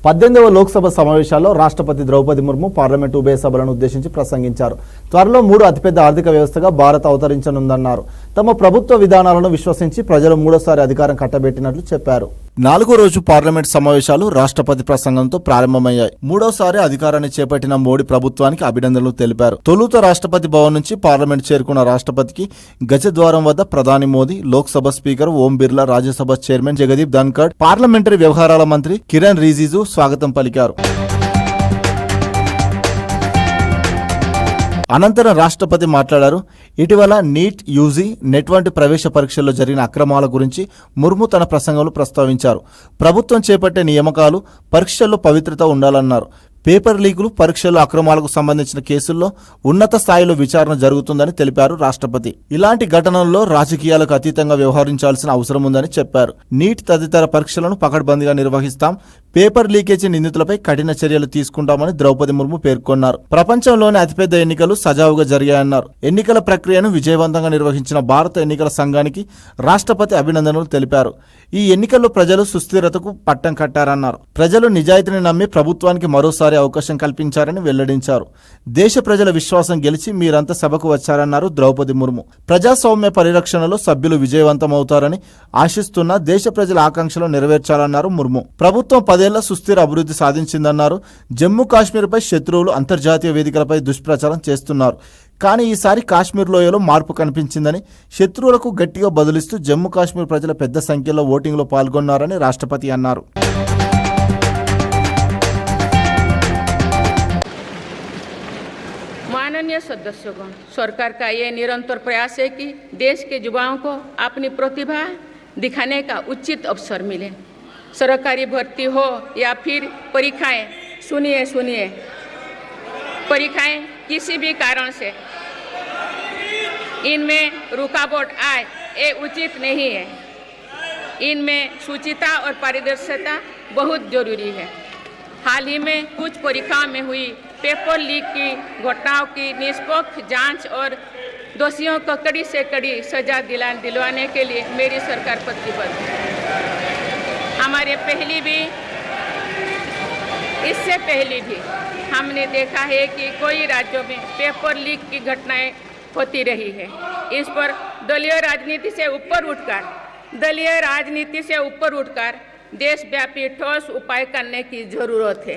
18వ లోక్సభ సమావేశాల్లో రాష్ట్రపతి ద్రౌపది ముర్ము పార్లమెంటు ఉభయ సభలను ఉద్దేశించి ప్రసంగించారు. త్వరలో 3 అతిపెద్ద ఆర్థిక వ్యవస్థగా భారత్ అవతరించనుందన్నారు. తమ ప్రభుత్వ విధానాలను విశ్వసించి ప్రజలు మూడోసారి అధికారం కట్టబెట్టినట్లు చెప్పారు. 4వ రోజు పార్లమెంట్ సమావేశాలు రాష్ట్రపతి ప్రసంగంతో ప్రారంభమయ్యాయి. మూడోసారి అధికారాన్ని చేపట్టిన మోడీ ప్రభుత్వానికి అభినందనలు తెలిపారు. తొలుత రాష్ట్రపతి భవన్ నుంచి పార్లమెంట్ చేరుకున్న రాష్ట్రపతికి గజద్వారం వద్ద ప్రధాని Modi, Lok Sabha speaker Om Birla, Rajya Sabha chairman Jagdeep Dhankhar, parliamentary వ్యవహారాల మంత్రి కిరణ్ రిజిజు స్వాగతం పలికారు. అనంతరం రాష్ట్రపతి మాట్లాడారు. ఇటీవల నీట్, యూజీ, నెట్ వంటి ప్రవేశ పరీక్షల్లో జరిగిన అక్రమాల గురించి ముర్ము తన ప్రసంగంలో ప్రస్తావించారు. ప్రభుత్వం చేపట్టే నియామకాలు, పరీక్షల్లో పవిత్రత ఉండాలన్నారు. పేపర్ లీకులు, పరీక్షల్లో అక్రమాలకు సంబంధించిన కేసుల్లో ఉన్నత స్థాయిలో విచారణ జరుగుతుందని తెలిపారు రాష్ట్రపతి. ఇలాంటి ఘటనల్లో రాజకీయాలకు అతీతంగా వ్యవహరించాల్సిన అవసరం ఉందని చెప్పారు. నీట్ తదితర పరీక్షలను పకడ్బందీగా నిర్వహిస్తాం, పేపర్ లీకేజీ నిందితులపై కఠిన చర్యలు తీసుకుంటామని ద్రౌపది ముర్ము పేర్కొన్నారు. ప్రపంచంలోని అతిపెద్ద ఎన్నికలు సజావుగా జరిగాయన్నారు. ఎన్నికల ప్రక్రియను విజయవంతంగా నిర్వహించిన భారత ఎన్నికల సంఘానికి రాష్ట్రపతి అభినందనలు తెలిపారు. ఈ ఎన్నికల్లో ప్రజలు సుస్థిరతకు పట్టం కట్టారన్నారు. ప్రజలు నిజాయితీని నమ్మి ప్రభుత్వానికి మరోసారి అవకాశం కల్పించారని వెల్లడించారు. దేశ ప్రజల విశ్వాసం గెలిచి మీరంతా సభకు వచ్చారన్నారు ద్రౌపది ముర్ము. ప్రజాస్వామ్య పరిరక్షణలో సభ్యులు విజయవంతమవుతారని ఆశిస్తున్న దేశ ప్రజల ఆకాంక్షలు నెరవేర్చాలన్నారు ముర్ము. ప్రభుత్వం 10 ఏళ్ల సుస్థిర అభివృద్ధి సాధించిందన్నారు. జమ్మూ కాశ్మీర్పై శత్రువులు అంతర్జాతీయ వేదికలపై దుష్ప్రచారం చేస్తున్నారు. కానీ ఈసారి కాశ్మీర్ లోయలో మార్పు కనిపించిందని, శత్రువులకు గట్టిగా బదులిస్తూ జమ్మూ కాశ్మీర్ ప్రజల పెద్ద సంఖ్యలో ఓటింగ్లో పాల్గొన్నారని రాష్ట్రపతి అన్నారు. माननीय सदस्यों, सरकार का ये निरंतर प्रयास है कि देश के युवाओं को अपनी प्रतिभा दिखाने का उचित अवसर मिले। सरकारी भर्ती हो या फिर परीक्षाएं, सुनिए परीक्षाएं किसी भी कारण से इनमें रुकावट आए, ये उचित नहीं है। इनमें शुचिता और पारदर्शिता बहुत जरूरी है। हाल ही में कुछ परीक्षाओं में हुई पेपर लीक की घटनाओं की निष्पक्ष जांच और दोषियों को कड़ी से कड़ी सजा दिलवाने के लिए मेरी सरकार प्रतिबद्ध है। इससे पहले भी हमने देखा है कि कई राज्यों में पेपर लीक की घटनाएं होती रही है। इस पर दलीय राजनीति से ऊपर उठकर देशव्यापी ठोस उपाय करने की जरूरत है।